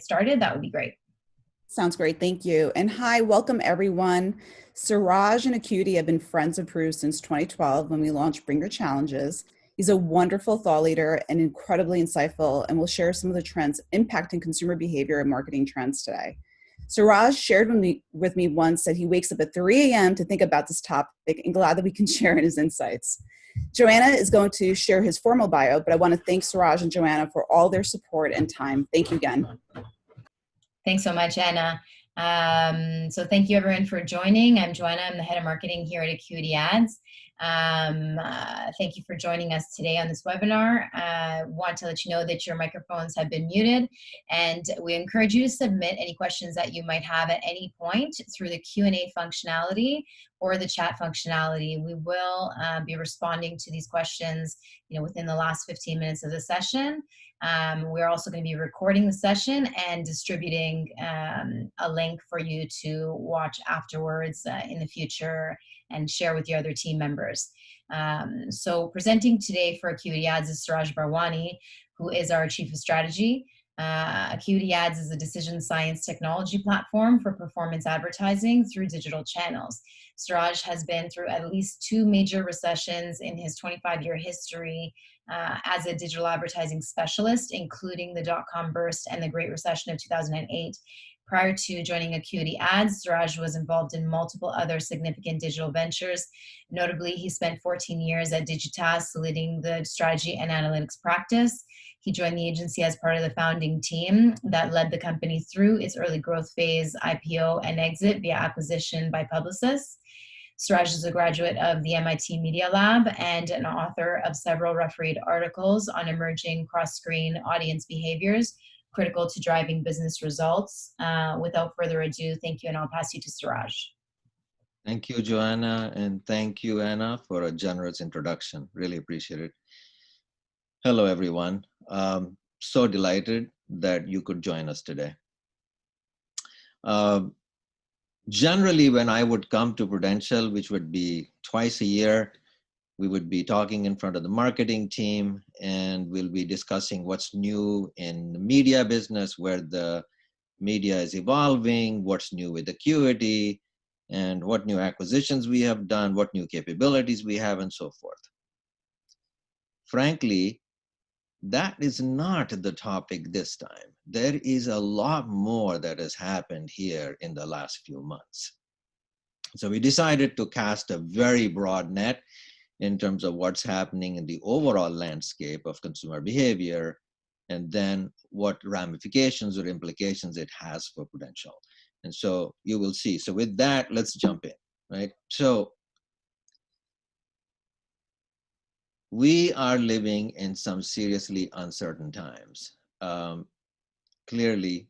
started, that would be great. Sounds great. Thank you. And hi, welcome everyone. Suraj and Acuity have been friends of Pru since 2012 when we launched Bring Your Challenges. He's a wonderful thought leader and incredibly insightful, and will share some of the trends impacting consumer behavior and marketing trends today. Suraj shared with me once that he wakes up at 3 a.m. to think about this topic, and glad that we can share in his insights. Joanna is going to share his formal bio, but I want to thank Suraj and Joanna for all their support and time. Thank you again. Thanks so much, Anna. So thank you everyone for joining. I'm Joanna. I'm the head of marketing here at AcuityAds. Thank you for joining us today on this webinar. I want to let you know that your microphones have been muted, and we encourage you to submit any questions that you might have at any point through the Q&A functionality or the chat functionality. We will be responding to these questions, within the last 15 minutes of the session. We're also going to be recording the session and distributing a link for you to watch afterwards in the future and share with your other team members. So presenting today for AcuityAds is Suraj Barwani, who is our Chief of Strategy. AcuityAds is a decision science technology platform for performance advertising through digital channels. Suraj has been through at least 2 major recessions in his 25-year history as a digital advertising specialist, including the dot-com burst and the Great Recession of 2008. Prior to joining AcuityAds, Suraj was involved in multiple other significant digital ventures. Notably, he spent 14 years at Digitas, leading the strategy and analytics practice. He joined the agency as part of the founding team that led the company through its early growth phase, IPO, and exit via acquisition by Publicis. Suraj is a graduate of the MIT Media Lab and an author of several refereed articles on emerging cross-screen audience behaviors critical to driving business results. Without further ado, thank you, and I'll pass you to Suraj. Thank you, Joanna, and thank you, Anna, for a generous introduction. Really appreciate it. Hello, everyone. So delighted that you could join us today. Generally, when I would come to Prudential, which would be twice a year, we would be talking in front of the marketing team, and we'll be discussing what's new in the media business, where the media is evolving, what's new with Acuity, and what new acquisitions we have done, what new capabilities we have, and so forth. Frankly, that is not the topic this time. There is a lot more that has happened here in the last few months. So we decided to cast a very broad net in terms of what's happening in the overall landscape of consumer behavior, and then what ramifications or implications it has for Prudential. And so you will see. So with that, let's jump in, right? So we are living in some seriously uncertain times. Clearly,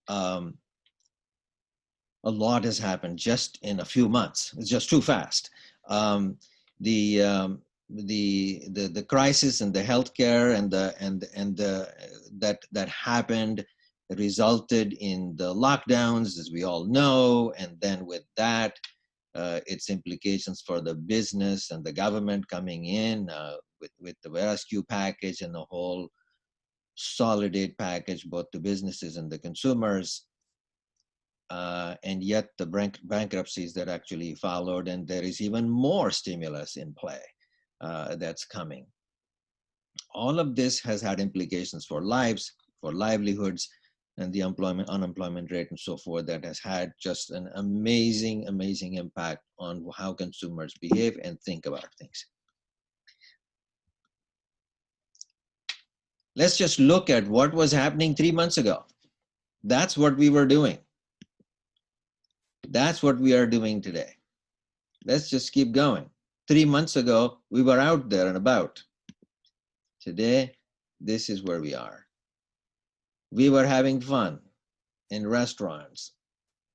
a lot has happened just in a few months. It's just too fast. The crisis in the healthcare and that happened resulted in the lockdowns, as we all know, and then with that, its implications for the business and the government coming in with the rescue package and the whole solid aid package, both to businesses and the consumers. And yet the bankruptcies that actually followed, and there is even more stimulus in play that's coming. All of this has had implications for lives, for livelihoods, and the unemployment rate and so forth, that has had just an amazing impact on how consumers behave and think about things. Let's just look at what was happening 3 months ago. That's what we were doing. That's what we are doing today. Let's just keep going. 3 months ago, we were out there and about. Today, this is where we are. We were having fun in restaurants,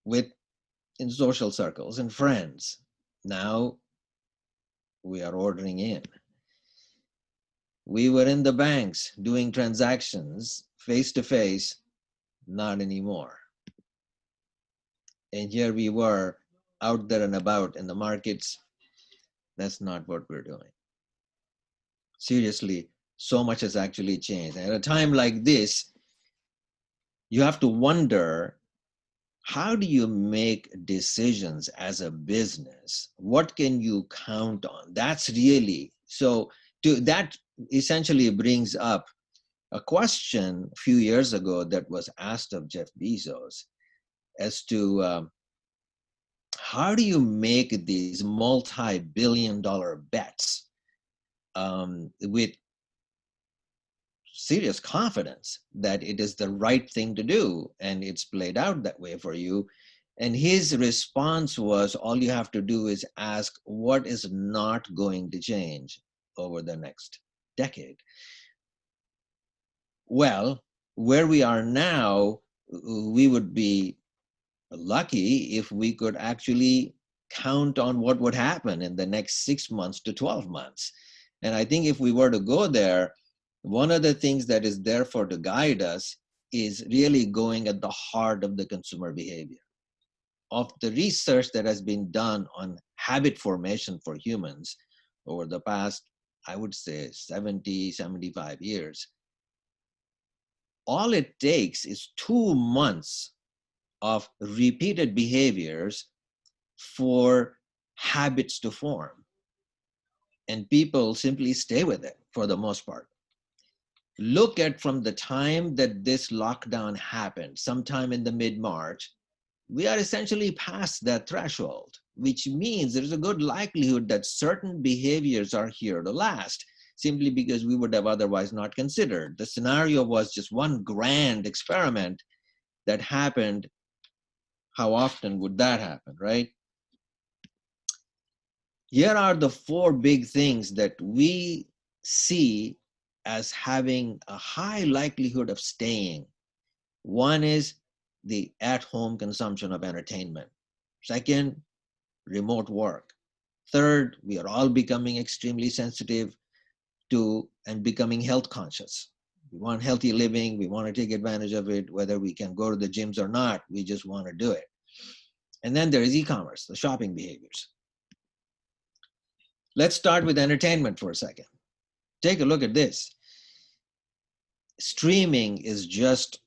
in social circles and friends. Now we are ordering in. We were in the banks doing transactions face to face, not anymore. And here we were out there and about in the markets. That's not what we're doing. Seriously, so much has actually changed. At a time like this, you have to wonder, how do you make decisions as a business? What can you count on? That's really, so that essentially brings up a question a few years ago that was asked of Jeff Bezos as to how do you make these multi-billion-dollar bets with serious confidence that it is the right thing to do and it's played out that way for you? And his response was, all you have to do is ask what is not going to change over the next decade. Well, where we are now, we would be lucky if we could actually count on what would happen in the next 6 months to 12 months. And I think if we were to go there, one of the things that is there for to guide us is really going at the heart of the consumer behavior. Of the research that has been done on habit formation for humans over the past, I would say 70, 75 years, all it takes is 2 months of repeated behaviors for habits to form. And people simply stay with it for the most part. Look at from the time that this lockdown happened, sometime in the mid-March, we are essentially past that threshold, which means there's a good likelihood that certain behaviors are here to last, simply because we would have otherwise not considered. The scenario was just one grand experiment that happened. How often would that happen, right? Here are the 4 big things that we see as having a high likelihood of staying. One is the at-home consumption of entertainment. Second, remote work. Third, we are all becoming extremely sensitive to and becoming health conscious. We want healthy living. We want to take advantage of it, whether we can go to the gyms or not. We just want to do it. And then there is e-commerce, the shopping behaviors. Let's start with entertainment for a second. Take a look at this. Streaming is just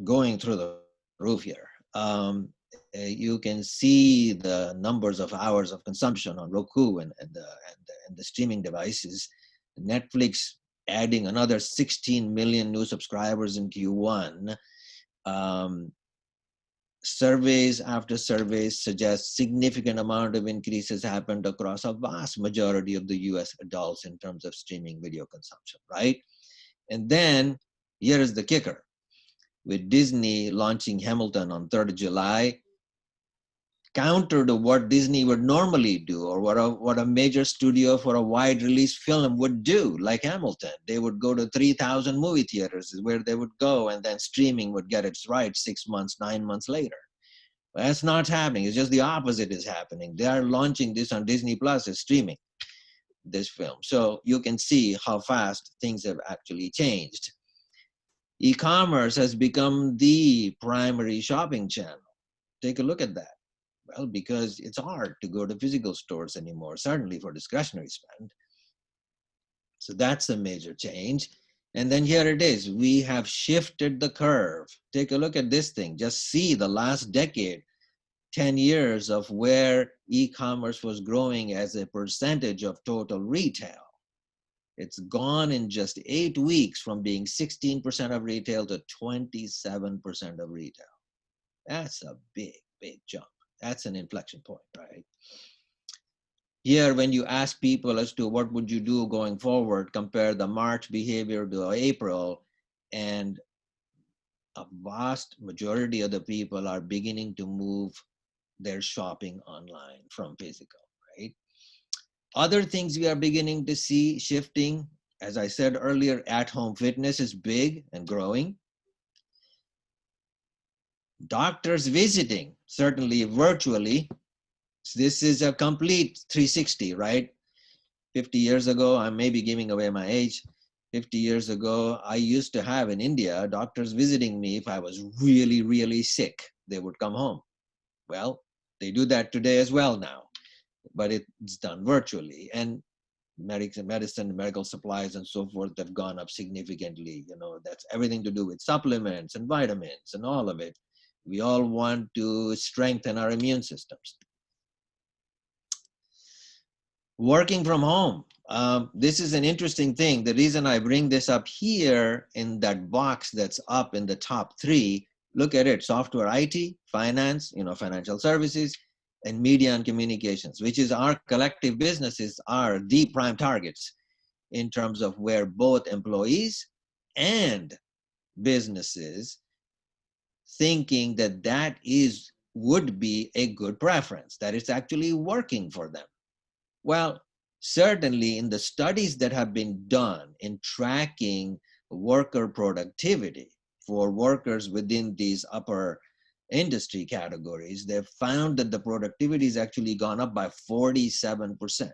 going through the roof here. You can see the numbers of hours of consumption on Roku and the streaming devices. Netflix adding another 16 million new subscribers in Q1. Surveys after surveys suggest significant amount of increases happened across a vast majority of the US adults in terms of streaming video consumption, right? And then here is the kicker. With Disney launching Hamilton on 3rd of July, counter to what Disney would normally do, or what a major studio for a wide release film would do, like Hamilton. They would go to 3,000 movie theaters is where they would go, and then streaming would get its right 6 months, 9 months later. Well, that's not happening. It's just the opposite is happening. They are launching this on Disney Plus as streaming, this film. So you can see how fast things have actually changed. E-commerce has become the primary shopping channel. Take a look at that. Well, because it's hard to go to physical stores anymore, certainly for discretionary spend. So that's a major change. And then here it is. We have shifted the curve. Take a look at this thing. Just see the last decade, 10 years of where e-commerce was growing as a percentage of total retail. It's gone in just 8 weeks from being 16% of retail to 27% of retail. That's a big, big jump. That's an inflection point, right? Here, when you ask people as to what would you do going forward, compare the March behavior to April, and a vast majority of the people are beginning to move their shopping online from physical, right? Other things we are beginning to see shifting, as I said earlier, at-home fitness is big and growing. Doctors visiting, certainly virtually. This is a complete 360, right? 50 years ago, I may be giving away my age. 50 years ago, I used to have in India, doctors visiting me if I was really, really sick. They would come home. Well, they do that today as well now, but it's done virtually. And medicine, medical supplies, and so forth have gone up significantly. You know, that's everything to do with supplements and vitamins and all of it. We all want to strengthen our immune systems. Working from home. This is an interesting thing. The reason I bring this up here in that box that's up in the top 3, look at it: software, IT, finance, you know, financial services, and media and communications, which is our collective businesses are the prime targets in terms of where both employees and businesses thinking that that would be a good preference, that it's actually working for them. Well, certainly in the studies that have been done in tracking worker productivity for workers within these upper industry categories, they've found that the productivity has actually gone up by 47%.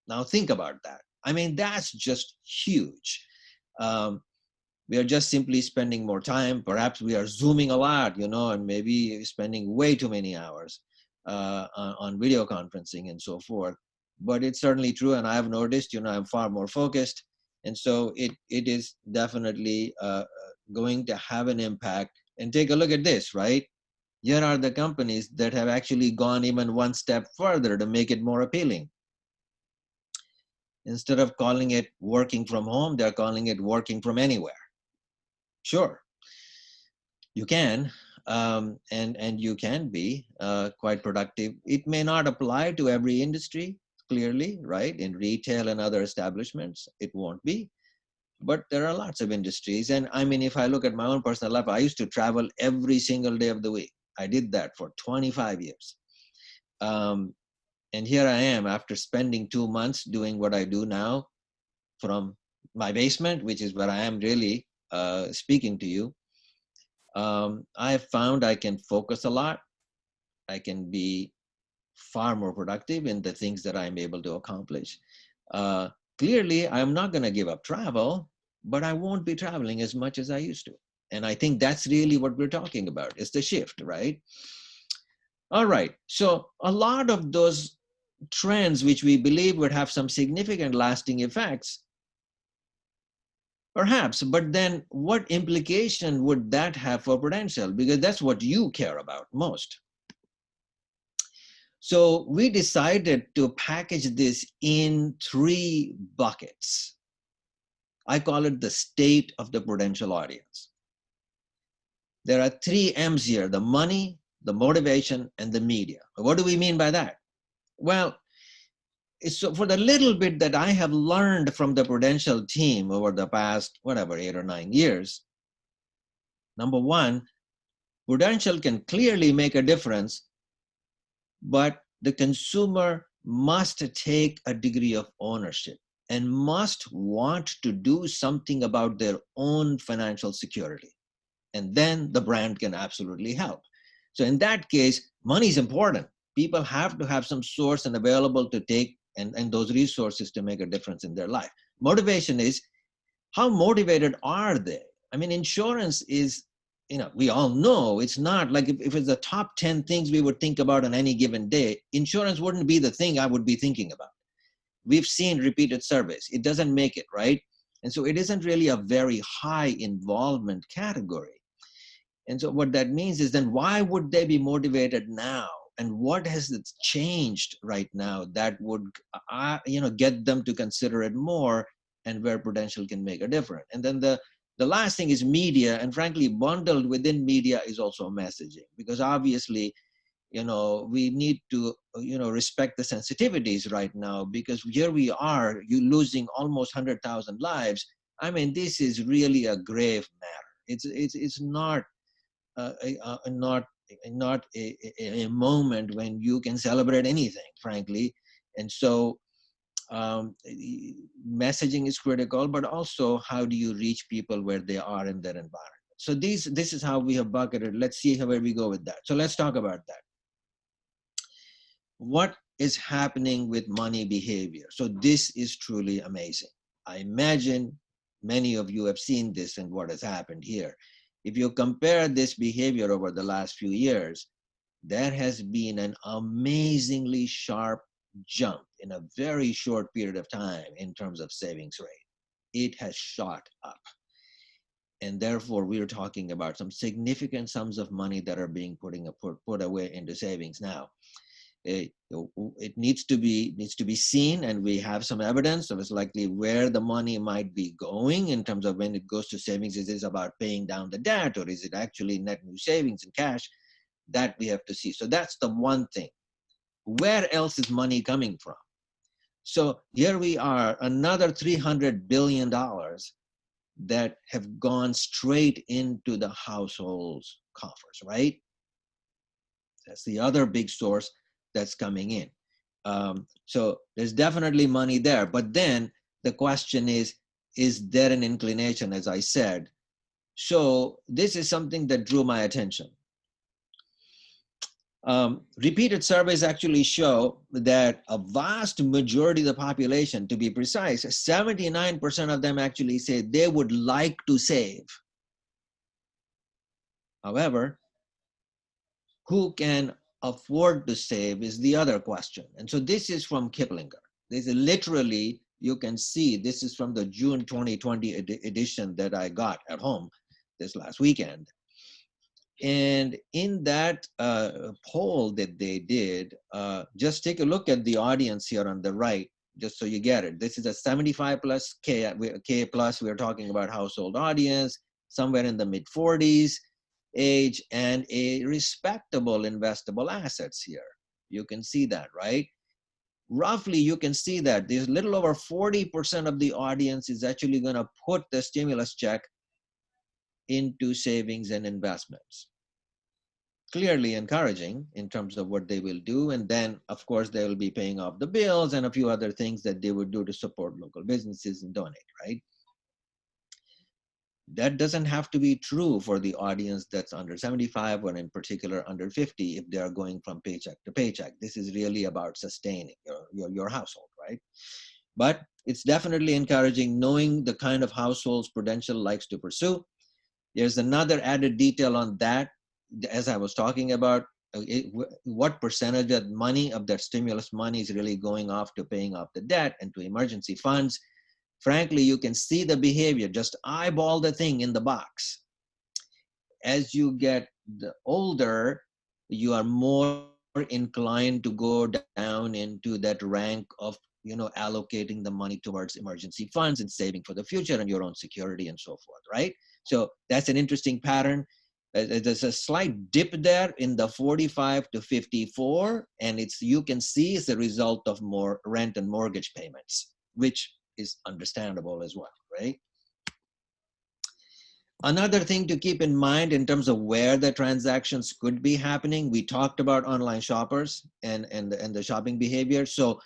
Now think about that. I mean, that's just huge. We are just simply spending more time. Perhaps we are Zooming a lot, you know, and maybe spending way too many hours on video conferencing and so forth. But it's certainly true, and I've noticed, you know, I'm far more focused, and so it is definitely going to have an impact. And take a look at this, right? Here are the companies that have actually gone even one step further to make it more appealing. Instead of calling it working from home, they're calling it working from anywhere. Sure, you can, and you can be quite productive. It may not apply to every industry, clearly, right? In retail and other establishments, it won't be. But there are lots of industries. And I mean, if I look at my own personal life, I used to travel every single day of the week. I did that for 25 years. And here I am after spending 2 months doing what I do now from my basement, which is where I am really speaking to you. I have found I can focus a lot. I can be far more productive in the things that I'm able to accomplish. Clearly, I'm not going to give up travel, but I won't be traveling as much as I used to. And I think that's really what we're talking about. It's the shift, right? All right. So a lot of those trends, which we believe would have some significant lasting effects, perhaps, but then what implication would that have for Prudential? Because that's what you care about most. So we decided to package this in 3 buckets. I call it the state of the Prudential audience. There are 3 M's here: the money, the motivation, and the media. What do we mean by that? Well, so for the little bit that I have learned from the Prudential team over the past, 8 or 9 years, number one, Prudential can clearly make a difference, but the consumer must take a degree of ownership and must want to do something about their own financial security. And then the brand can absolutely help. So in that case, money is important. People have to have some source and available to take and those resources to make a difference in their life. Motivation is, how motivated are they? I mean, insurance is, you know, we all know it's not like if it's the top 10 things we would think about on any given day, insurance wouldn't be the thing I would be thinking about. We've seen repeated surveys. It doesn't make it, right? And so it isn't really a very high involvement category. And so what that means is, then why would they be motivated now? And what has changed right now that would get them to consider it more, and where Prudential can make a difference? And then the last thing is media, and frankly, bundled within media is also messaging, because obviously, you know, we need to, respect the sensitivities right now, because here we are, you losing almost 100,000 lives. I mean, this is really a grave matter. It's not not a moment when you can celebrate anything, frankly. And so messaging is critical, but also how do you reach people where they are in their environment? So this is how we have bucketed. Let's see where we go with that. So let's talk about that. What is happening with money behavior? So this is truly amazing. I imagine many of you have seen this and what has happened here. If you compare this behavior over the last few years, there has been an amazingly sharp jumped in a very short period of time in terms of savings rate. It has shot up. And therefore, we're talking about some significant sums of money that are being put away into savings now. It needs to be seen, and we have some evidence of it's likely where the money might be going in terms of when it goes to savings. Is it about paying down the debt, or is it actually net new savings and cash? That we have to see. So that's the one thing. Where else is money coming from? So here we are, another $300 billion that have gone straight into the households' coffers, right? That's the other big source that's coming in. So there's definitely money there. But then the question is there an inclination, as I said? So this is something that drew my attention. Repeated surveys actually show that a vast majority of the population, to be precise, 79% of them actually say they would like to save. However, who can afford to save is the other question. And so this is from Kiplinger. This is literally, you can see, this is from the June 2020 edition that I got at home this last weekend. And in that poll that they did, just take a look at the audience here on the right, just so you get it. This is a 75 plus K plus. We're talking about household audience, somewhere in the mid 40s age, and a respectable investable assets here. You can see that, right? Roughly, you can see that there's a little over 40% of the audience is actually going to put the stimulus check into savings and investments. Clearly encouraging in terms of what they will do. And then, of course, they will be paying off the bills and a few other things that they would do to support local businesses and donate, right? That doesn't have to be true for the audience that's under 75 or in particular under 50 if they are going from paycheck to paycheck. This is really about sustaining your household, right? But it's definitely encouraging knowing the kind of households Prudential likes to pursue. There's another added detail on that. As I was talking about, what percentage of money, of that stimulus money, is really going off to paying off the debt and to emergency funds. Frankly, you can see the behavior. Just eyeball the thing in the box. As you get older, you are more inclined to go down into that rank of, allocating the money towards emergency funds and saving for the future and your own security and so forth, right? So that's an interesting pattern. There's a slight dip there in the 45 to 54, and you can see it's a result of more rent and mortgage payments, which is understandable as well, right? Another thing to keep in mind in terms of where the transactions could be happening, we talked about online shoppers and the shopping behavior. So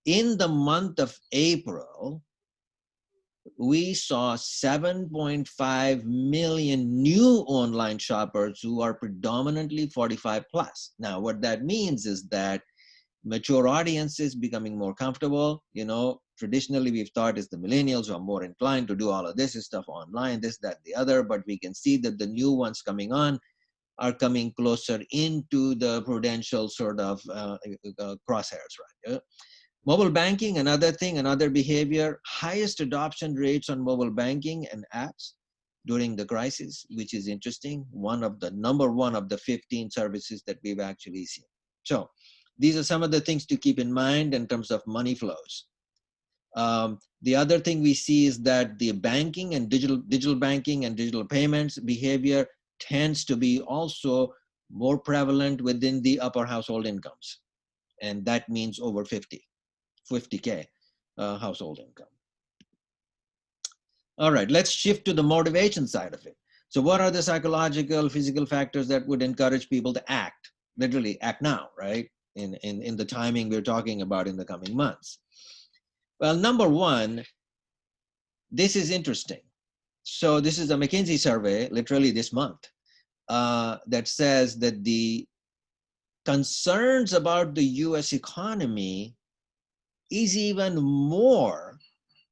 in the month of April, we saw 7.5 million new online shoppers who are predominantly 45 plus. Now, what that means is that mature audiences becoming more comfortable. Traditionally we've thought is the millennials who are more inclined to do all of this stuff online, this, that, the other, but we can see that the new ones coming on are coming closer into the Prudential sort of crosshairs, right? Mobile banking, another behavior, highest adoption rates on mobile banking and apps during the crisis, which is interesting. Number one of the 15 services that we've actually seen. So these are some of the things to keep in mind in terms of money flows. The other thing we see is that the banking and digital banking and digital payments behavior tends to be also more prevalent within the upper household incomes. And that means over 50K household income. All right, let's shift to the motivation side of it. So what are the psychological, physical factors that would encourage people to act, literally act now, right? In the timing we're talking about in the coming months. Well, number one, this is interesting. So this is a McKinsey survey, literally this month, that says that the concerns about the US economy is even more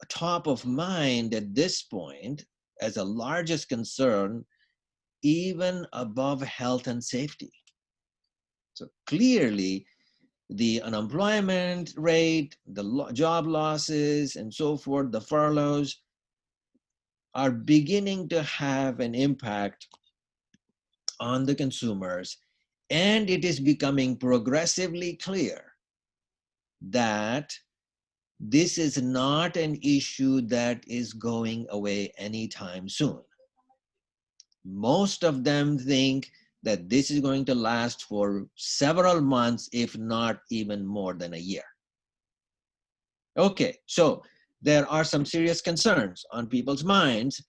top of mind at this point as a largest concern, even above health and safety. So clearly, the unemployment rate, the job losses, and so forth, the furloughs are beginning to have an impact on the consumers. And it is becoming progressively clear that this is not an issue that is going away anytime soon. Most of them think that this is going to last for several months, if not even more than a year. Okay, so there are some serious concerns on people's minds.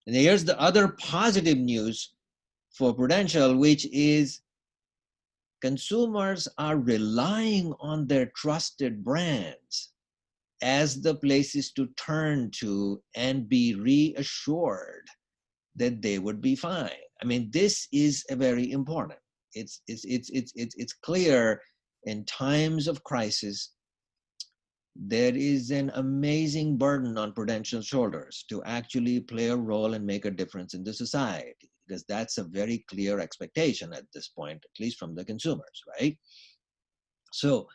And here's the other positive news for Prudential, which is consumers are relying on their trusted brands as the places to turn to and be reassured that they would be fine. I mean, this is a very important. It's clear in times of crisis, there is an amazing burden on Prudential's shoulders to actually play a role and make a difference in the society, because that's a very clear expectation at this point, at least from the consumers, right? So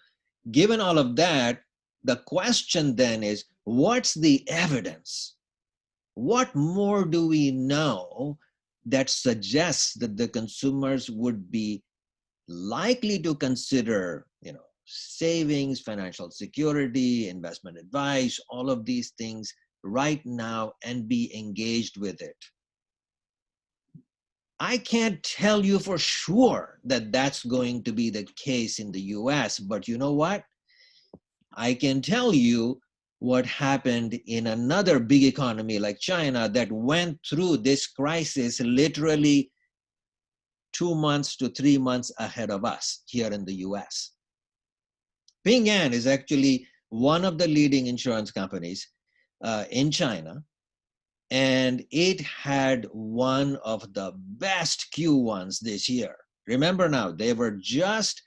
given all of that, the question then is, what's the evidence? What more do we know that suggests that the consumers would be likely to consider, savings, financial security, investment advice, all of these things right now and be engaged with it? I can't tell you for sure that that's going to be the case in the US, but you know what? I can tell you what happened in another big economy like China that went through this crisis literally 2 months to 3 months ahead of us here in the US. Ping An is actually one of the leading insurance companies in China, and it had one of the best Q1s this year. Remember now, they were just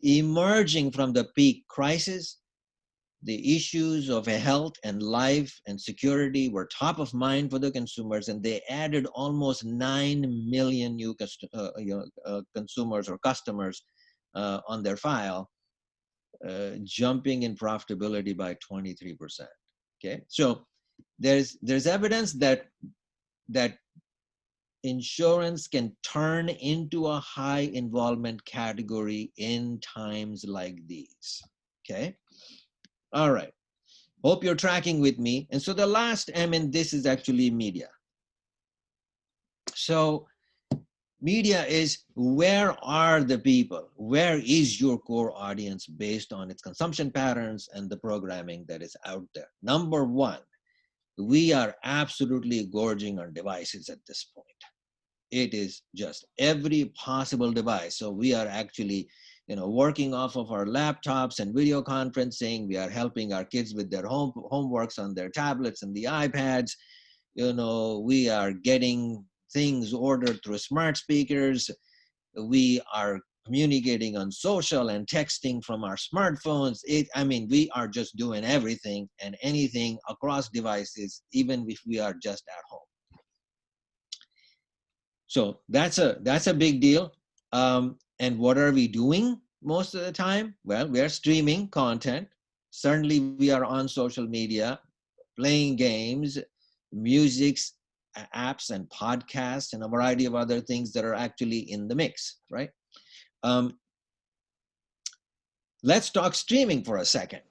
emerging from the peak crisis. The issues of health and life and security were top of mind for the consumers, and they added almost 9 million new consumers or customers on their file, jumping in profitability by 23%. Okay, so there's evidence that insurance can turn into a high involvement category in times like these. Okay, all right. Hope you're tracking with me. And so the last M in this is actually media. So media is, where are the people? Where is your core audience based on its consumption patterns and the programming that is out there? Number one, we are absolutely gorging our devices at this point. It is just every possible device. So we are actually working off of our laptops and video conferencing. We are helping our kids with their homeworks on their tablets and the iPads. We are getting things ordered through smart speakers. We are communicating on social and texting from our smartphones. We are just doing everything and anything across devices, even if we are just at home. So that's a big deal. And what are we doing most of the time? Well, we are streaming content. Certainly we are on social media, playing games, musics, apps, and podcasts, and a variety of other things that are actually in the mix, right? Let's talk streaming for a second.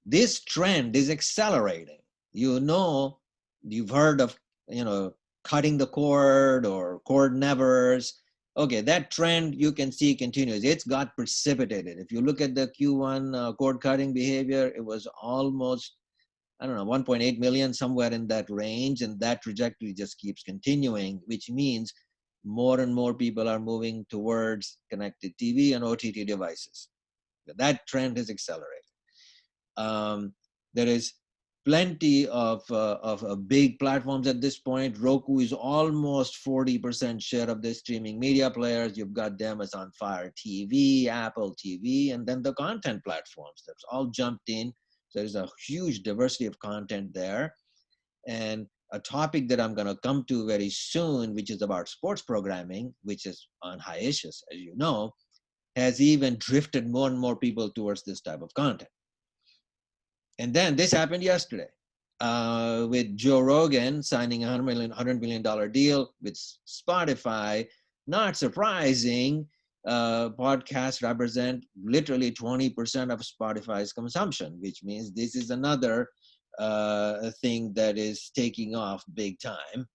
This trend is accelerating. You've heard of, cutting the cord or cord nevers. Okay, that trend you can see continues. It's got precipitated. If you look at the Q1 cord cutting behavior, it was almost, 1.8 million, somewhere in that range. And that trajectory just keeps continuing, which means more and more people are moving towards connected TV and OTT devices. That trend has accelerated. There is plenty of big platforms at this point. Roku is almost 40% share of the streaming media players. You've got them as on Fire TV, Apple TV, and then the content platforms that's all jumped in. So there's a huge diversity of content there. And a topic that I'm going to come to very soon, which is about sports programming, which is on hiatus, as you know, has even drifted more and more people towards this type of content. And then this happened yesterday with Joe Rogan signing a $100 million deal with Spotify. Not surprising, podcasts represent literally 20% of Spotify's consumption, which means this is another thing that is taking off big time.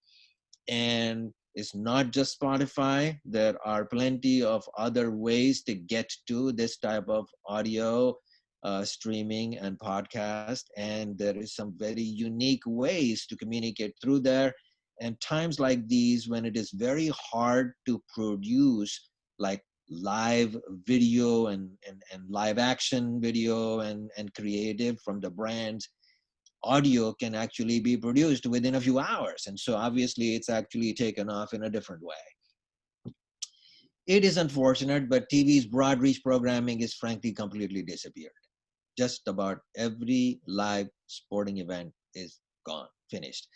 And it's not just Spotify. There are plenty of other ways to get to this type of audio streaming and podcast. And there is some very unique ways to communicate through there. And times like these, when it is very hard to produce like live video and live action video and creative from the brands, audio can actually be produced within a few hours. And so obviously it's actually taken off in a different way. It is unfortunate, but TV's broad reach programming is frankly completely disappeared. Just about every live sporting event is gone, finished.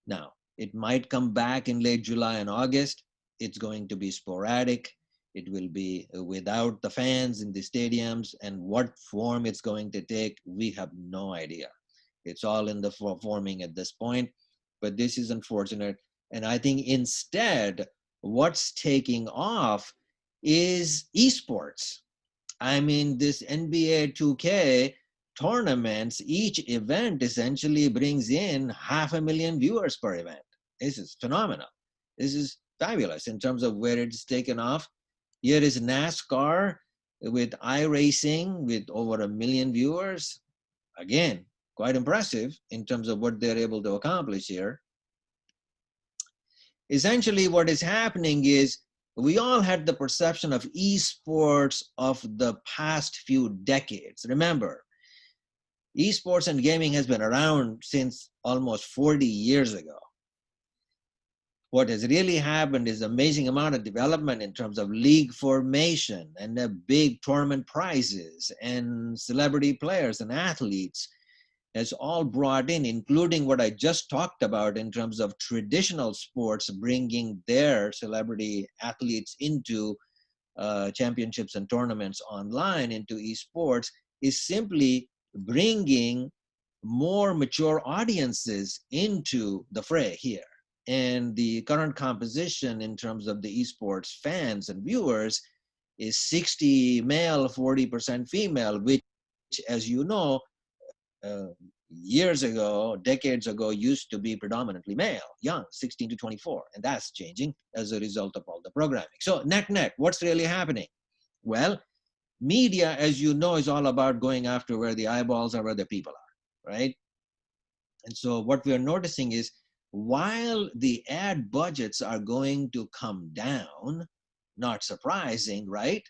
Now, it might come back in late July and August. It's going to be sporadic. It will be without the fans in the stadiums, and what form it's going to take, we have no idea. It's all in the forming at this point, but this is unfortunate. And I think instead, what's taking off is esports. I mean, this NBA 2K tournaments, each event essentially brings in 500,000 viewers per event. This is phenomenal. This is fabulous in terms of where it's taken off. Here is NASCAR with iRacing with over 1 million viewers. Again, quite impressive in terms of what they're able to accomplish here. Essentially, what is happening is we all had the perception of esports of the past few decades. Remember, esports and gaming has been around since almost 40 years ago. What has really happened is amazing amount of development in terms of league formation and the big tournament prizes and celebrity players and athletes has all brought in, including what I just talked about in terms of traditional sports, bringing their celebrity athletes into championships and tournaments online into esports, is simply bringing more mature audiences into the fray here. And the current composition in terms of the esports fans and viewers is 60 male, 40% female, which, as you know, years ago, decades ago, used to be predominantly male, young, 16 to 24. And that's changing as a result of all the programming. So net, what's really happening? Well, media, as you know, is all about going after where the eyeballs are, where the people are, right? And so what we're noticing is while the ad budgets are going to come down, not surprising, right?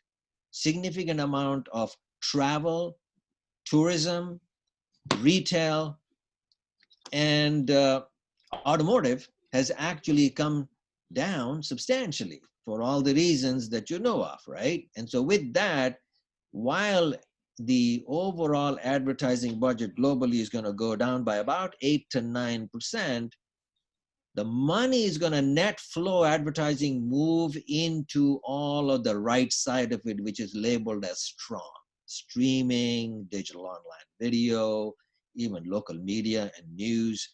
Significant amount of travel, tourism, retail, and automotive has actually come down substantially for all the reasons that you know of, right? And so with that, while the overall advertising budget globally is going to go down by about 8 to 9%, the money is going to net flow advertising move into all of the right side of it, which is labeled as strong. Streaming, digital online video, even local media and news,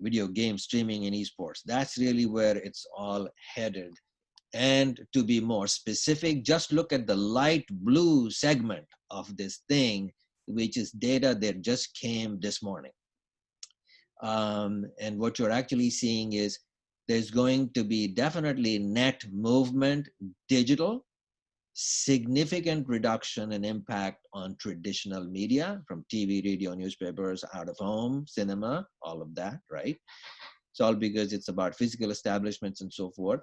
video game streaming and esports. That's really where it's all headed. And to be more specific, just look at the light blue segment of this thing, which is data that just came this morning. And what you're actually seeing is there's going to be definitely net movement digital, significant reduction in impact on traditional media from TV, radio, newspapers, out of home, cinema, all of that, right? It's all because it's about physical establishments and so forth.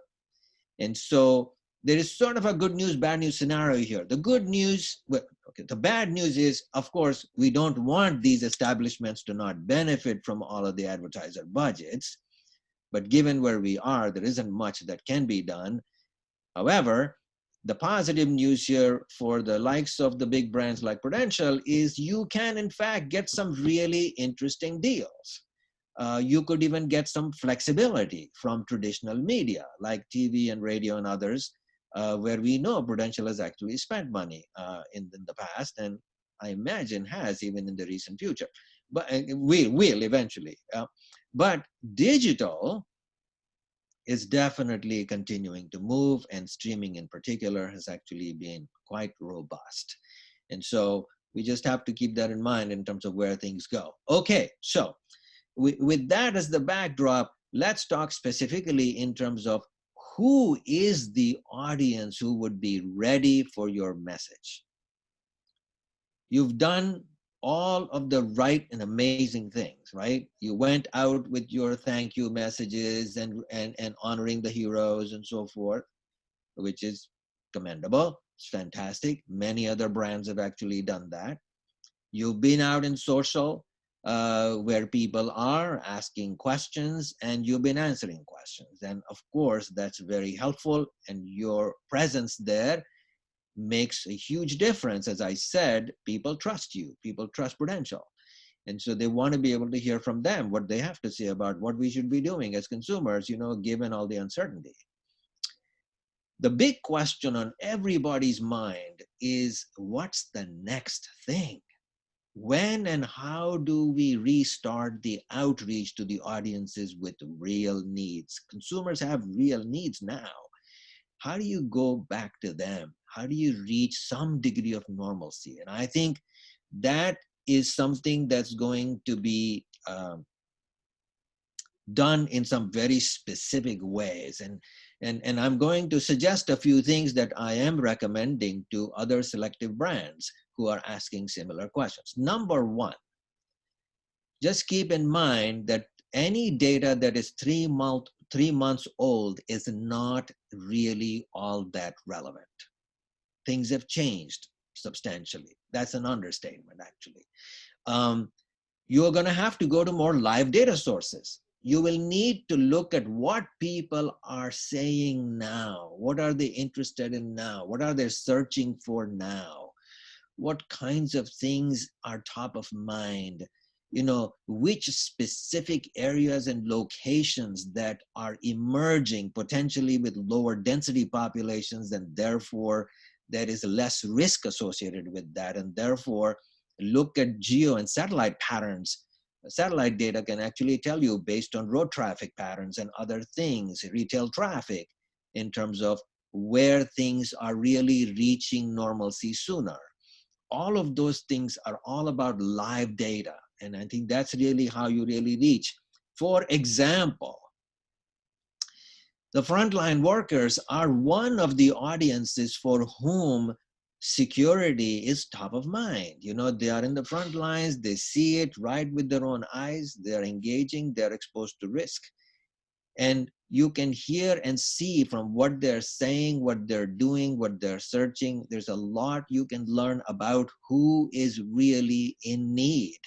And so there is sort of a good news, bad news scenario here. The good news, well, okay, the bad news is, of course, we don't want these establishments to not benefit from all of the advertiser budgets. But given where we are, there isn't much that can be done. However, the positive news here for the likes of the big brands like Prudential is you can, in fact, get some really interesting deals. You could even get some flexibility from traditional media like TV and radio and others where we know Prudential has actually spent money in the past, and I imagine has even in the recent future, but will eventually. But digital is definitely continuing to move, and streaming in particular has actually been quite robust. And so we just have to keep that in mind in terms of where things go. Okay, so with that as the backdrop, let's talk specifically in terms of who is the audience who would be ready for your message. You've done all of the right and amazing things, right? You went out with your thank you messages and honoring the heroes and so forth, which is commendable. It's fantastic. Many other brands have actually done that. You've been out in social where people are asking questions and you've been answering questions. And of course, that's very helpful. And your presence there makes a huge difference. As I said, people trust you, people trust Prudential. And so they want to be able to hear from them what they have to say about what we should be doing as consumers, you know, given all the uncertainty. The big question on everybody's mind is, what's the next thing? When and how do we restart the outreach to the audiences with real needs? Consumers have real needs now. How do you go back to them? How do you reach some degree of normalcy? And I think that is something that's going to be done in some very specific ways. And I'm going to suggest a few things that I am recommending to other selective brands who are asking similar questions. Number one, just keep in mind that any data that is 3 months old is not really all that relevant. Things have changed substantially. That's an understatement, actually. You're going to have to go to more live data sources. You will need to look at what people are saying now. What are they interested in now? What are they searching for now? What kinds of things are top of mind? You know, which specific areas and locations that are emerging potentially with lower density populations, and therefore there is less risk associated with that, and therefore look at geo and satellite patterns. Satellite data can actually tell you based on road traffic patterns and other things, retail traffic, in terms of where things are really reaching normalcy sooner. All of those things are all about live data. And I think that's really how you really reach. For example, the frontline workers are one of the audiences for whom security is top of mind. You know, they are in the front lines, they see it right with their own eyes, they're engaging, they're exposed to risk. And you can hear and see from what they're saying, what they're doing, what they're searching. There's a lot you can learn about who is really in need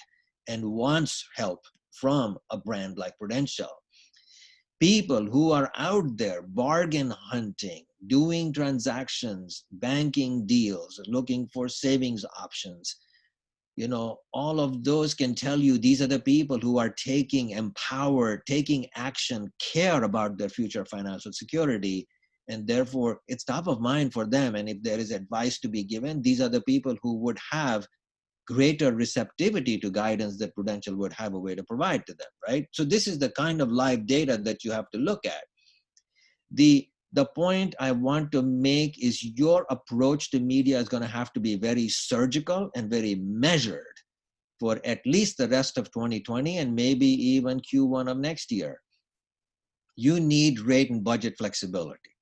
and wants help from a brand like Prudential. People who are out there bargain hunting, doing transactions, banking deals, looking for savings options, you know, all of those can tell you these are the people who are taking empowered, taking action, care about their future financial security. And therefore, it's top of mind for them. And if there is advice to be given, these are the people who would have greater receptivity to guidance that Prudential would have a way to provide to them, right? So this is the kind of live data that you have to look at. The point I want to make is your approach to media is going to have to be very surgical and very measured for at least the rest of 2020 and maybe even Q1 of next year. You need rate and budget flexibility,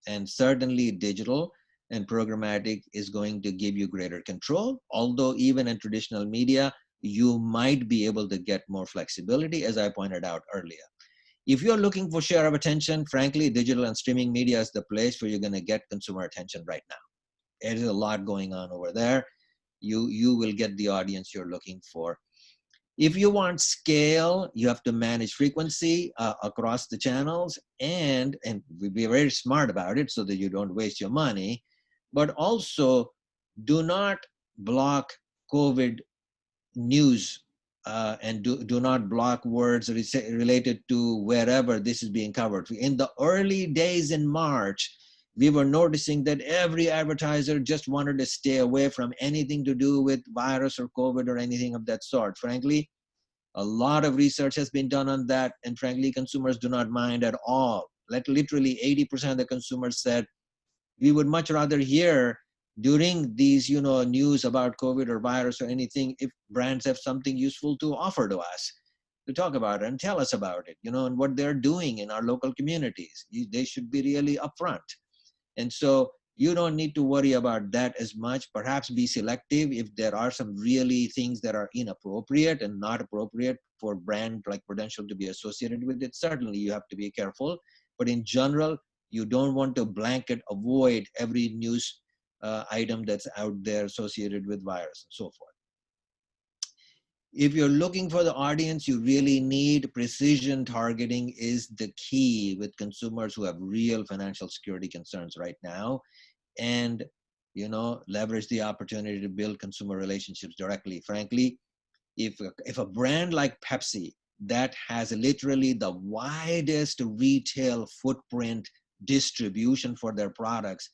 and certainly digital and programmatic is going to give you greater control. Although even in traditional media, you might be able to get more flexibility, as I pointed out earlier. If you're looking for share of attention, frankly, digital and streaming media is the place where you're going to get consumer attention right now. There's a lot going on over there. You will get the audience you're looking for. If you want scale, you have to manage frequency across the channels and be very smart about it so that you don't waste your money. But also, do not block COVID news and do not block words related to wherever this is being covered. In the early days in March, we were noticing that every advertiser just wanted to stay away from anything to do with virus or COVID or anything of that sort. Frankly, a lot of research has been done on that, and frankly, consumers do not mind at all. Like literally 80% of the consumers said, we would much rather hear during these, news about COVID or virus or anything, if brands have something useful to offer to us, to talk about it and tell us about it, and what they're doing in our local communities. They should be really upfront. And so you don't need to worry about that as much. Perhaps be selective if there are some really things that are inappropriate and not appropriate for a brand like Prudential to be associated with it. Certainly you have to be careful, but in general, you don't want to blanket avoid every news item that's out there associated with virus and so forth. If you're looking for the audience you really need, precision targeting is the key with consumers who have real financial security concerns right now, and leverage the opportunity to build consumer relationships directly. Frankly, if a brand like Pepsi that has literally the widest retail footprint distribution for their products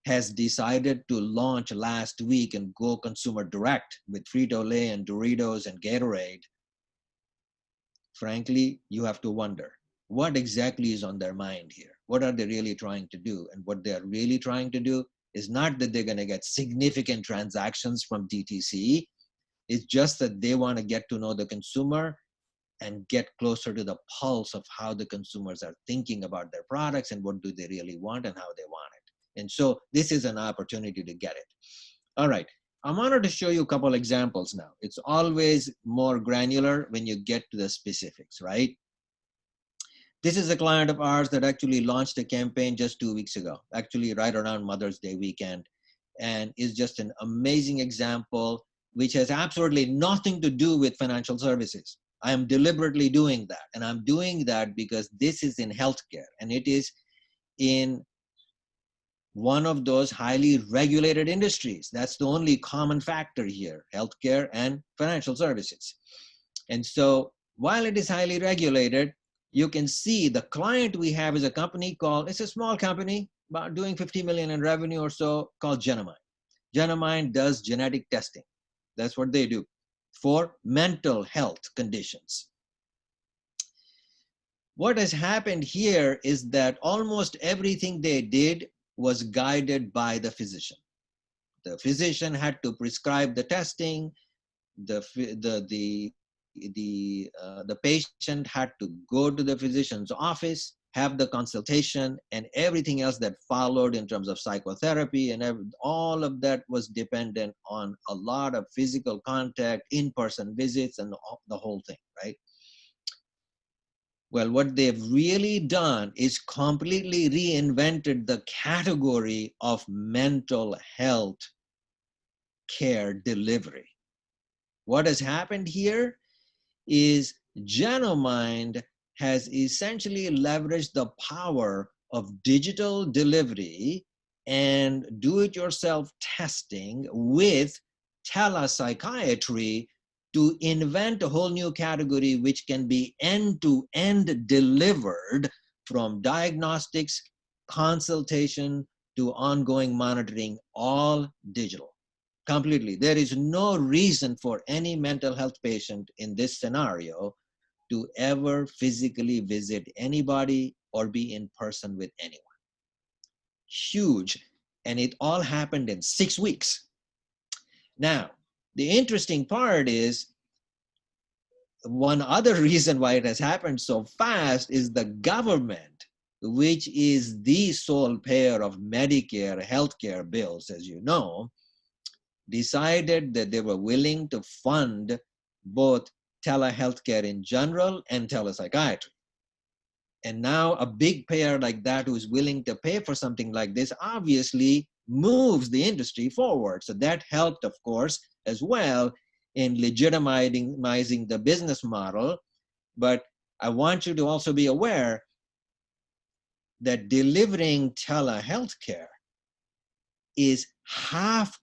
has decided to launch last week and go consumer direct with Frito-Lay and Doritos and Gatorade, frankly, you have to wonder, what exactly is on their mind here? What are they really trying to do? And what they're really trying to do is not that they're going to get significant transactions from DTC. It's just that they want to get to know the consumer and get closer to the pulse of how the consumers are thinking about their products and what do they really want and how they want it. And so this is an opportunity to get it. All right, I wanted to show you a couple examples now. It's always more granular when you get to the specifics, right? This is a client of ours that actually launched a campaign just 2 weeks ago, actually right around Mother's Day weekend, and is just an amazing example, which has absolutely nothing to do with financial services. I am deliberately doing that, and I'm doing that because this is in healthcare, and it is in one of those highly regulated industries. That's the only common factor here, healthcare and financial services. And so while it is highly regulated, you can see the client we have is a company called, it's a small company, about doing 50 million in revenue or so, called Genomind. Genomind does genetic testing. That's what they do for mental health conditions. What has happened here is that almost everything they did was guided by the physician. The physician had to prescribe the testing. The patient had to go to the physician's office, have the consultation, and everything else that followed in terms of psychotherapy and all of that was dependent on a lot of physical contact, in-person visits, and the whole thing, right? Well, what they've really done is completely reinvented the category of mental health care delivery. What has happened here is Genomind has essentially leveraged the power of digital delivery and do-it-yourself testing with telepsychiatry to invent a whole new category which can be end-to-end delivered from diagnostics, consultation, to ongoing monitoring, all digital. Completely. There is no reason for any mental health patient in this scenario to ever physically visit anybody or be in person with anyone. Huge. And it all happened in 6 weeks. Now, the interesting part is, one other reason why it has happened so fast is the government, which is the sole payer of Medicare healthcare bills, as you know, decided that they were willing to fund both telehealthcare in general and telepsychiatry. And now a big payer like that who is willing to pay for something like this obviously moves the industry forward. So that helped, of course, as well in legitimizing the business model. But I want you to also be aware that delivering telehealthcare is half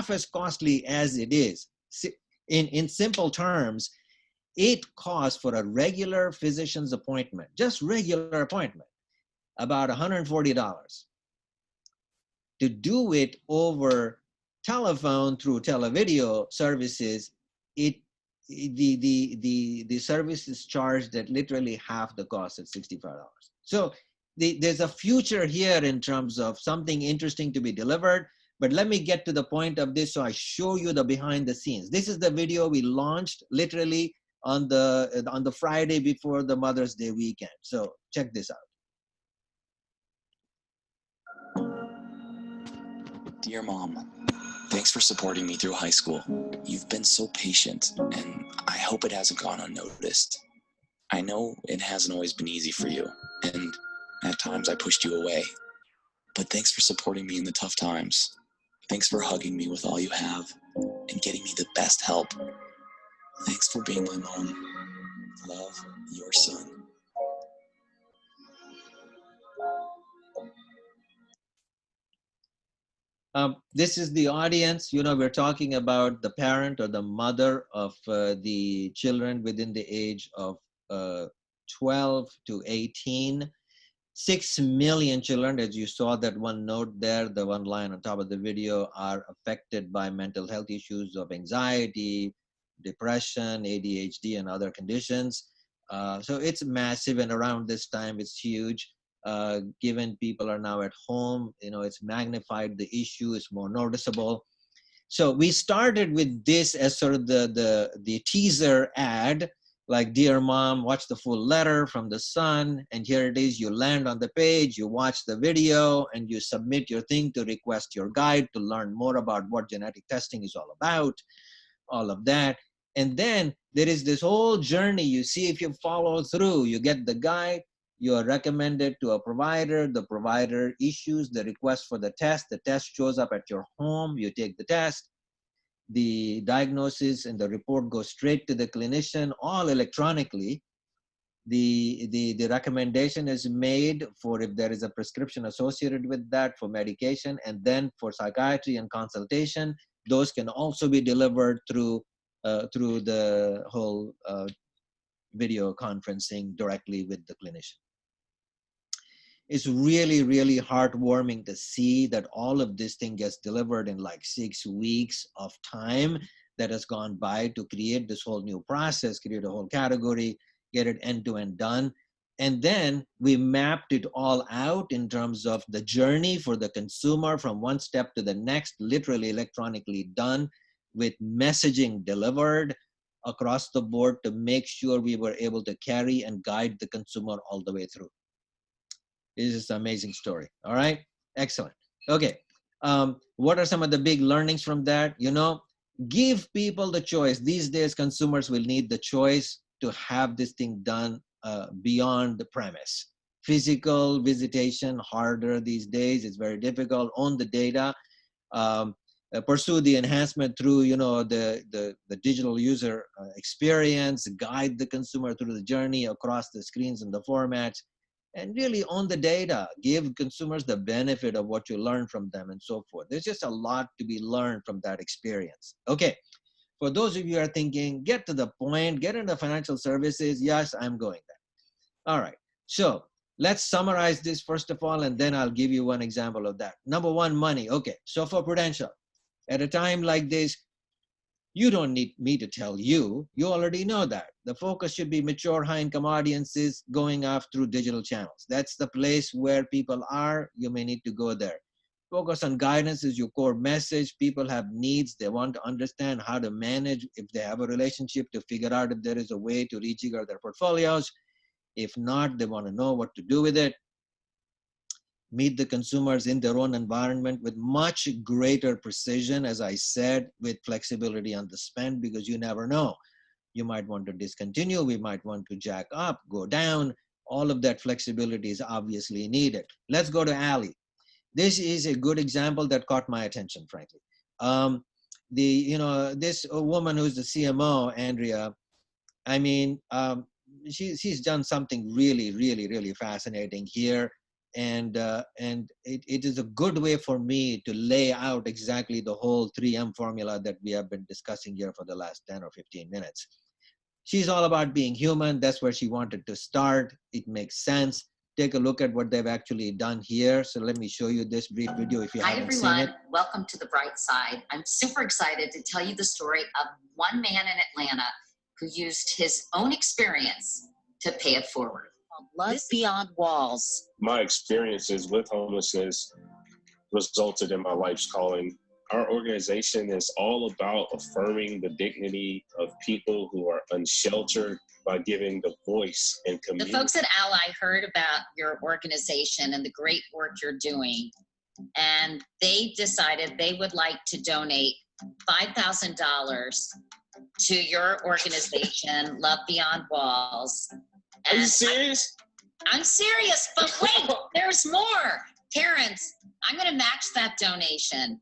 as costly as it is. In simple terms, it costs for a regular physician's appointment, just regular appointment, about $140. to do it over telephone through televideo services, the service is charged at literally half the cost at $65. So there's a future here in terms of something interesting to be delivered. But let me get to the point of this, so I show you the behind the scenes. This is the video we launched literally on the Friday before the Mother's Day weekend. So check this out. Dear Mom, thanks for supporting me through high school. You've been so patient, and I hope it hasn't gone unnoticed. I know it hasn't always been easy for you, and at times I pushed you away. But thanks for supporting me in the tough times. Thanks for hugging me with all you have and getting me the best help. Thanks for being my mom. Love, your son. This is the audience. We're talking about the parent or the mother of the children within the age of 12 to 18. 6 million children, as you saw that one note there, the one line on top of the video, are affected by mental health issues of anxiety, depression, ADHD, and other conditions. So it's massive, and around this time it's huge. Given people are now at home, it's magnified the issue, it's more noticeable. So we started with this as sort of the teaser ad, like, dear mom, watch the full letter from the son, and here it is. You land on the page, you watch the video, and you submit your thing to request your guide to learn more about what genetic testing is all about, all of that. And then there is this whole journey. You see, if you follow through, you get the guide, you are recommended to a provider, the provider issues the request for the test shows up at your home, you take the test, the diagnosis and the report goes straight to the clinician, all electronically. The recommendation is made for if there is a prescription associated with that for medication, and then for psychiatry and consultation, those can also be delivered through the whole video conferencing directly with the clinician. It's really, really heartwarming to see that all of this thing gets delivered in like 6 weeks of time that has gone by to create this whole new process, create a whole category, get it end-to-end done. And then we mapped it all out in terms of the journey for the consumer from one step to the next, literally electronically done, with messaging delivered across the board to make sure we were able to carry and guide the consumer all the way through. This is an amazing story. All right, excellent. Okay, what are some of the big learnings from that? Give people the choice. These days, consumers will need the choice to have this thing done beyond the premise. Physical visitation, harder these days. It's very difficult. Own the data. Pursue the enhancement through, the digital user experience. Guide the consumer through the journey across the screens and the formats. And really own the data, give consumers the benefit of what you learn from them and so forth. There's just a lot to be learned from that experience. Okay, for those of you who are thinking, get to the point, get into financial services, yes, I'm going there. All right, so let's summarize this first of all, and then I'll give you one example of that. Number one, money. Okay, so for Prudential, at a time like this, you don't need me to tell you. You already know that. The focus should be mature, high-income audiences going off through digital channels. That's the place where people are. You may need to go there. Focus on guidance is your core message. People have needs. They want to understand how to manage if they have a relationship, to figure out if there is a way to rejigger their portfolios. If not, they want to know what to do with it. Meet the consumers in their own environment with much greater precision, as I said, with flexibility on the spend, because you never know. You might want to discontinue, we might want to jack up, go down. All of that flexibility is obviously needed. Let's go to Ali. This is a good example that caught my attention, frankly. This woman who's the CMO, Andrea, I mean, she's done something really, really, really fascinating here. And it is a good way for me to lay out exactly the whole 3M formula that we have been discussing here for the last 10 or 15 minutes. She's all about being human. That's where she wanted to start. It makes sense. take a look at what they've actually done here. So let me show you this brief video if you haven't seen it. Hi everyone, welcome to The Bright Side. I'm super excited to tell you the story of one man in Atlanta who used his own experience to pay it forward. Love Beyond Walls. My experiences with homelessness resulted in my life's calling. Our organization is all about affirming the dignity of people who are unsheltered by giving the voice and The community. folks at Ally heard about your organization and the great work you're doing, and they decided they would like to donate $5,000 to your organization, Love Beyond Walls. Are you And serious? I'm serious, but wait, there's more. Terrence, I'm going to match that donation.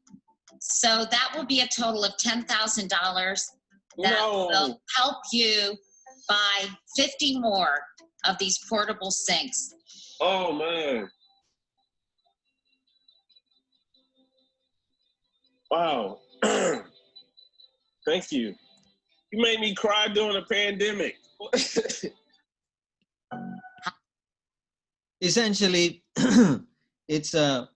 So that will be a total of $10,000 that No. will help you buy 50 more of these portable sinks. Oh man. Wow. Thank you. You made me cry during a pandemic. Essentially, it's an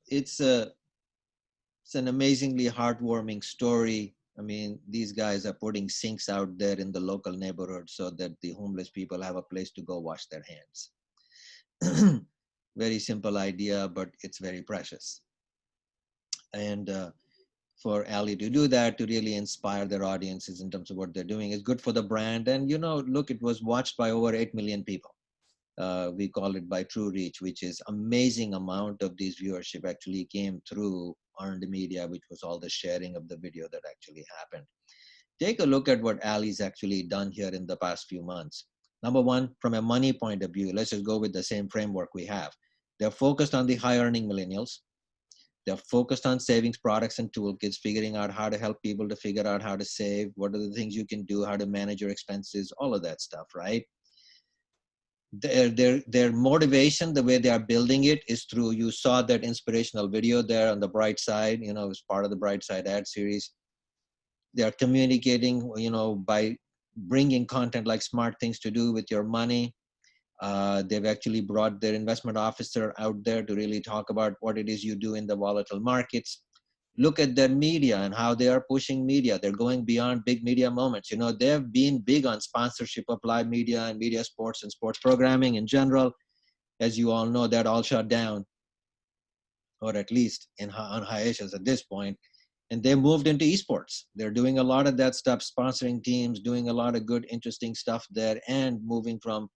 amazingly heartwarming story. I mean, these guys are putting sinks out there in the local neighborhood so that the homeless people have a place to go wash their hands. Very simple idea, but it's very precious. And for Ally to do that, to really inspire their audiences in terms of what they're doing, is good for the brand. And, you know, look, it was watched by over 8 million people. We call it by true reach, which is amazing amount of this viewership actually came through earned media, which was all the sharing of the video that actually happened. Take a look at what Ally's actually done here in the past few months. Number one, from a money point of view, let's just go with the same framework we have. They're focused on the high earning millennials. They're focused on savings products and toolkits, figuring out how to help people to figure out how to save, what are the things you can do, how to manage your expenses, all of that stuff, right? Their motivation, the way they are building it, is through, you saw that inspirational video there on the Bright Side, you know, as part of the Bright Side ad series. They are communicating, you know, by bringing content like smart things to do with your money. They've actually brought their investment officer out there to really talk about what it is you do in the volatile markets. Look at their media and how they are pushing media. They're going beyond big media moments. You know, they've been big on sponsorship of live media and media sports and sports programming in general. As you all know, that all shut down, or at least on hiatus at this point. And they moved into esports. They're doing a lot of that stuff, sponsoring teams, doing a lot of good, interesting stuff there, and moving from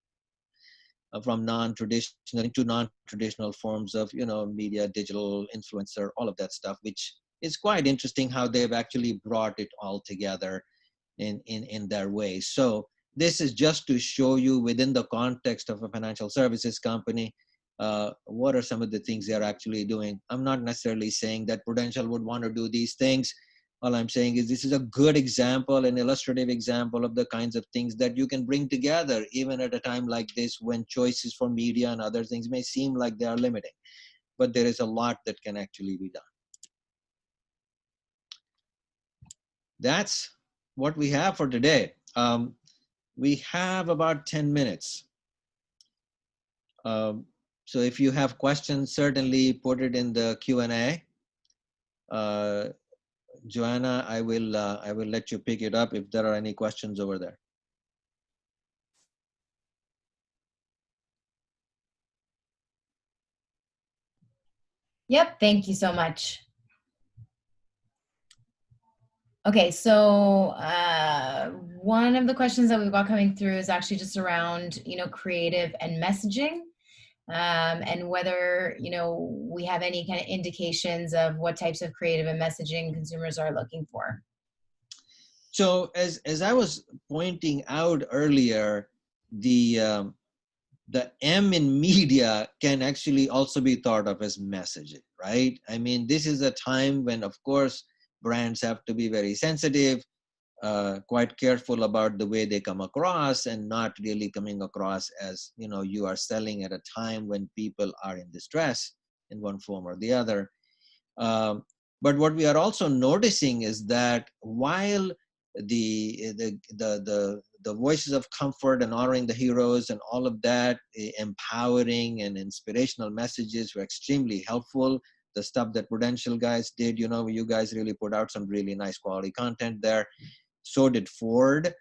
non-traditional into non-traditional forms of, you know, media, digital, influencer, all of that stuff, which is quite interesting how they've actually brought it all together in their way. So this is just to show you within the context of a financial services company, what are some of the things they're actually doing. I'm not necessarily saying that Prudential would want to do these things. All I'm saying is this is a good example, an illustrative example of the kinds of things that you can bring together, even at a time like this when choices for media and other things may seem like they are limiting. But there is a lot that can actually be done. That's what we have for today. We have about 10 minutes. So if you have questions, certainly put it in the Q&A. Joanna, I will let you pick it up if there are any questions over there. Yep, thank you so much. Okay, so one of the questions that we've got coming through is actually just around, you know, creative and messaging, and whether, you know, we have any kind of indications of what types of creative and messaging consumers are looking for. So as I was pointing out earlier, the M in media can actually also be thought of as messaging, right? I mean, this is a time when, of course, brands have to be very sensitive, quite careful about the way they come across, and not really coming across as, you know, you are selling at a time when people are in distress in one form or the other. But what we are also noticing is that while the the voices of comfort and honoring the heroes and all of that, empowering and inspirational messages were extremely helpful. The stuff that Prudential guys did, you guys really put out some really nice quality content there. So did Ford.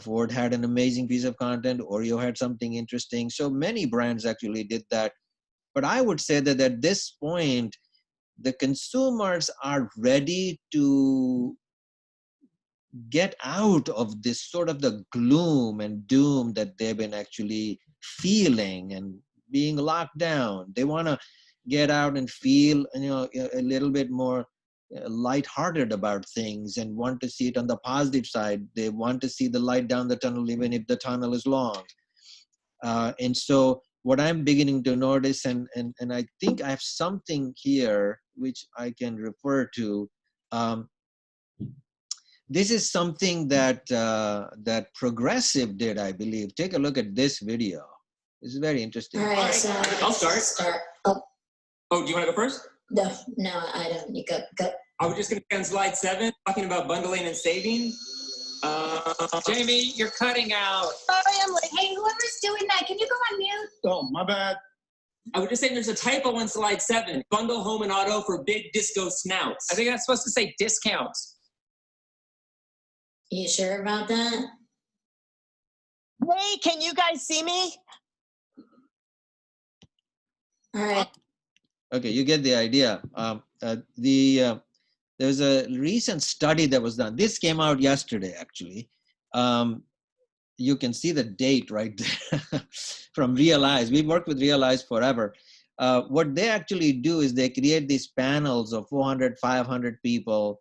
Ford had an amazing piece of content. Oreo had something interesting. So many brands actually did that. But I would say that at this point, the consumers are ready to get out of this sort of the gloom and doom that they've been actually feeling and being locked down. They want to get out and feel, a little bit more lighthearted about things and want to see it on the positive side. They want to see the light down the tunnel, even if the tunnel is long. And so what I'm beginning to notice, and I think I have something here which I can refer to. This is something that that Progressive did, I believe. Take a look at this video. This is very interesting. All right, so I'll start. Oh, do you want to go first? No, I don't. You go. I was just going to be on slide 7, talking about bundling and saving. Jamie, you're cutting out. Sorry, I'm late. Hey, whoever's doing that, can you go on mute? Oh, my bad. I was just saying there's a typo on slide 7. Bundle home and auto for big disco snouts. I think that's supposed to say discounts. You sure about that? Hey, can you guys see me? All right. Okay, you get the idea. There's a recent study that was done. This came out yesterday, actually. You can see the date right there from Realize. We've worked with Realize forever. What they actually do is they create these panels of 400, 500 people,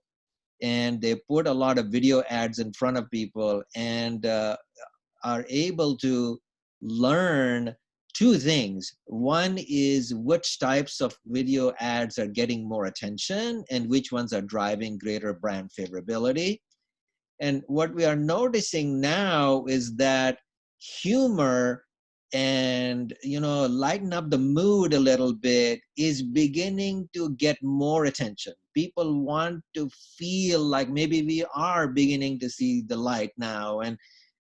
and they put a lot of video ads in front of people and are able to learn two things. One is which types of video ads are getting more attention and which ones are driving greater brand favorability. And what we are noticing now is that humor and, lighten up the mood a little bit is beginning to get more attention. People want to feel like maybe we are beginning to see the light now and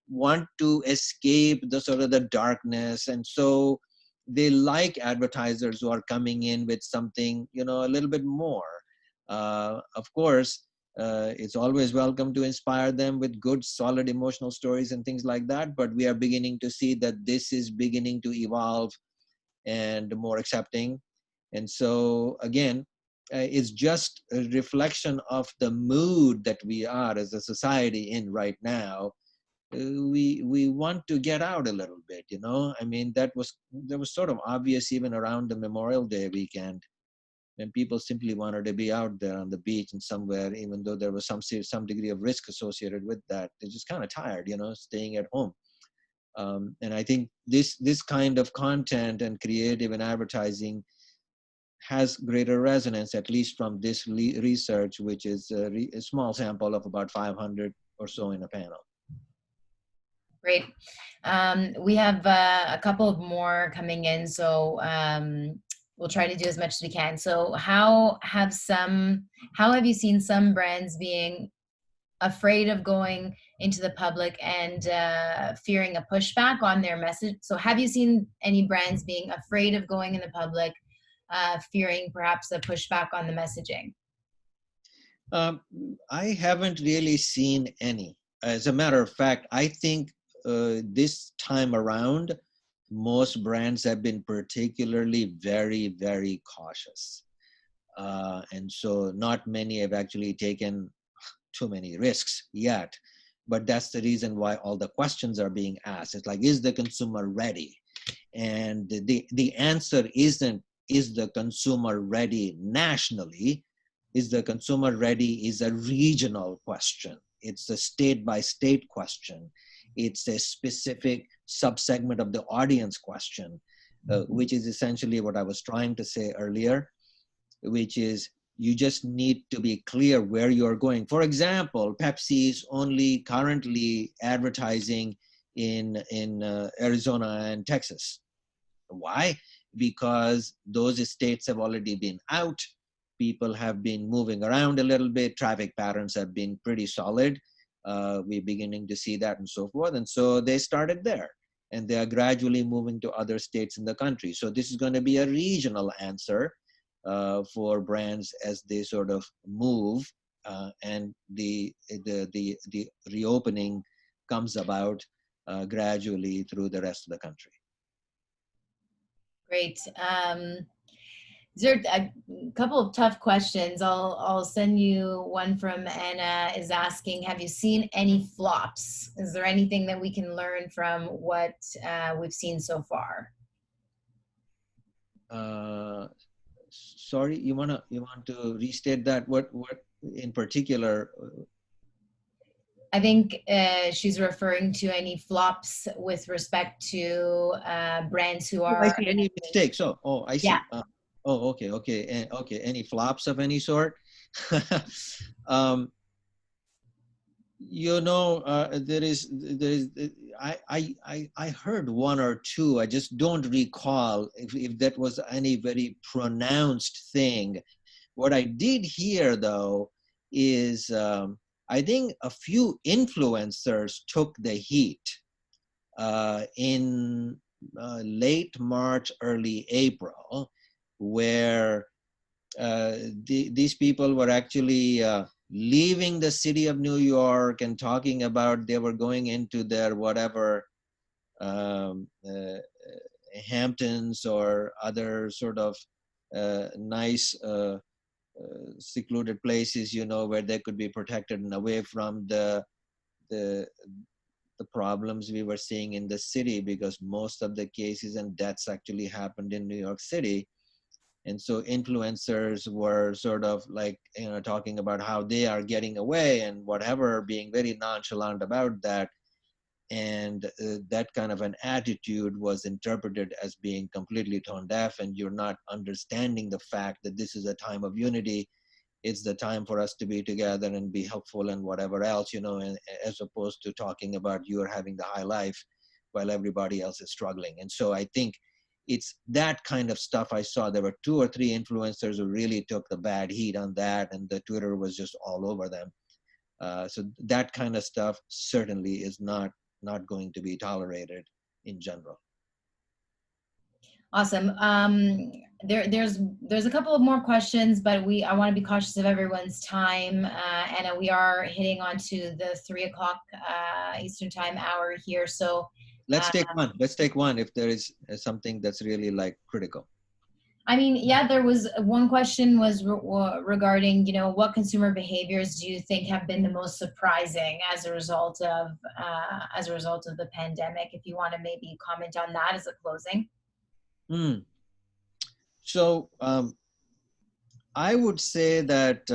want to escape the sort of the darkness. And so they like advertisers who are coming in with something, a little bit more. Of course, it's always welcome to inspire them with good, solid emotional stories and things like that. But we are beginning to see that this is beginning to evolve and more accepting. And so, again, it's just a reflection of the mood that we are as a society in right now. We want to get out a little bit, I mean, that was sort of obvious even around the Memorial Day weekend, when people simply wanted to be out there on the beach and somewhere, even though there was some degree of risk associated with that. They're just kind of tired, staying at home. And I think this kind of content and creative and advertising has greater resonance, at least from this research, which is a small sample of about 500 or so in a panel. Great. We have a couple of more coming in, so we'll try to do as much as we can. So how have you seen some brands being afraid of going into the public and fearing a pushback on their message? So have you seen any brands being afraid of going in the public, fearing perhaps a pushback on the messaging? I haven't really seen any. As a matter of fact, I think this time around, most brands have been particularly very, very cautious. And so not many have actually taken too many risks yet. But that's the reason why all the questions are being asked. It's like, is the consumer ready? And the answer isn't, is the consumer ready nationally? Is the consumer ready is a regional question. It's a state-by-state question. It's a specific subsegment of the audience question, which is essentially what I was trying to say earlier, which is you just need to be clear where you're going. For example, Pepsi is only currently advertising in Arizona and Texas. Why? Because those states have already been out. People have been moving around a little bit. Traffic patterns have been pretty solid. we're beginning to see that and so forth. And so they started there, and they are gradually moving to other states in the country. So this is going to be a regional answer for brands as they sort of move, and the reopening comes about gradually through the rest of the country. Great. Is there a couple of tough questions? I'll send you one from Anna is asking, have you seen any flops? Is there anything that we can learn from what we've seen so far? Sorry, you want to restate that? What in particular? I think she's referring to any flops with respect to brands who are. I see any mistakes. Oh, I see. Yeah. Okay. Any flops of any sort? I heard one or two. I just don't recall if that was any very pronounced thing. What I did hear though is I think a few influencers took the heat in late March, early April, where these people were actually leaving the city of New York and talking about they were going into their whatever Hamptons or other sort of nice secluded places, where they could be protected and away from the problems we were seeing in the city, because most of the cases and deaths actually happened in New York City. And so influencers were sort of like, talking about how they are getting away and whatever, being very nonchalant about that. And that kind of an attitude was interpreted as being completely tone deaf, and you're not understanding the fact that this is a time of unity. It's the time for us to be together and be helpful and whatever else, and as opposed to talking about you're having the high life while everybody else is struggling. And so I think it's that kind of stuff I saw. There were 2 or 3 influencers who really took the bad heat on that, and the Twitter was just all over them. So that kind of stuff certainly is not going to be tolerated in general. Awesome. There's a couple of more questions, but I want to be cautious of everyone's time. And we are hitting onto the 3 o'clock Eastern time hour here. So let's take one. Let's take one if there is something that's really like critical. I mean, yeah, there was one question was regarding, what consumer behaviors do you think have been the most surprising as a result of the pandemic? If you want to maybe comment on that as a closing. So I would say that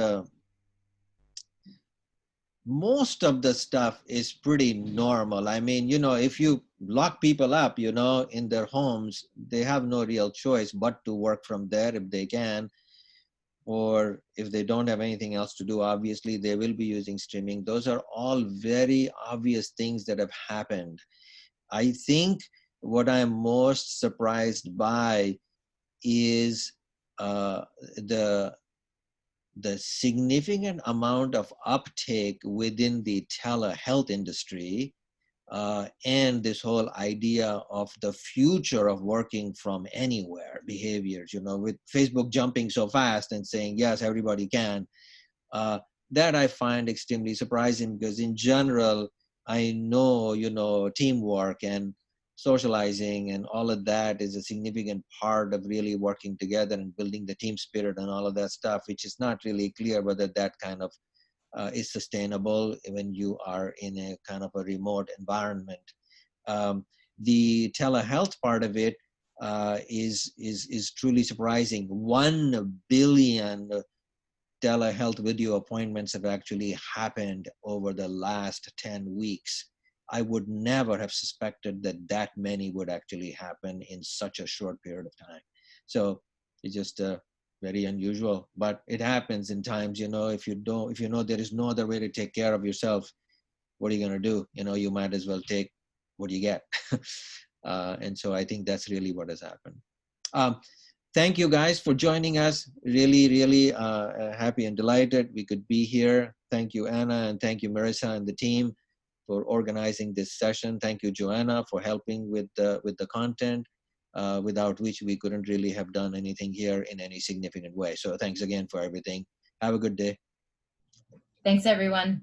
most of the stuff is pretty normal. I mean, if you lock people up, in their homes, they have no real choice but to work from there if they can, or if they don't have anything else to do, obviously they will be using streaming. Those are all very obvious things that have happened. I think what I'm most surprised by is the significant amount of uptake within the telehealth industry, and this whole idea of the future of working from anywhere behaviors, with Facebook jumping so fast and saying, yes, everybody can. That I find extremely surprising, because in general, I know, teamwork and socializing and all of that is a significant part of really working together and building the team spirit and all of that stuff, which is not really clear whether that kind of is sustainable when you are in a kind of a remote environment. The telehealth part of it is truly surprising. 1 billion telehealth video appointments have actually happened over the last 10 weeks. I would never have suspected that many would actually happen in such a short period of time. So it's just very unusual, but it happens in times, if you know there is no other way to take care of yourself, what are you going to do? You might as well take what you get. And so I think that's really what has happened. Thank you guys for joining us. Really, really happy and delighted we could be here. Thank you, Anna, and thank you, Marissa and the team for organizing this session. Thank you, Joanna, for helping with the content, without which we couldn't really have done anything here in any significant way. So thanks again for everything. Have a good day. Thanks, everyone.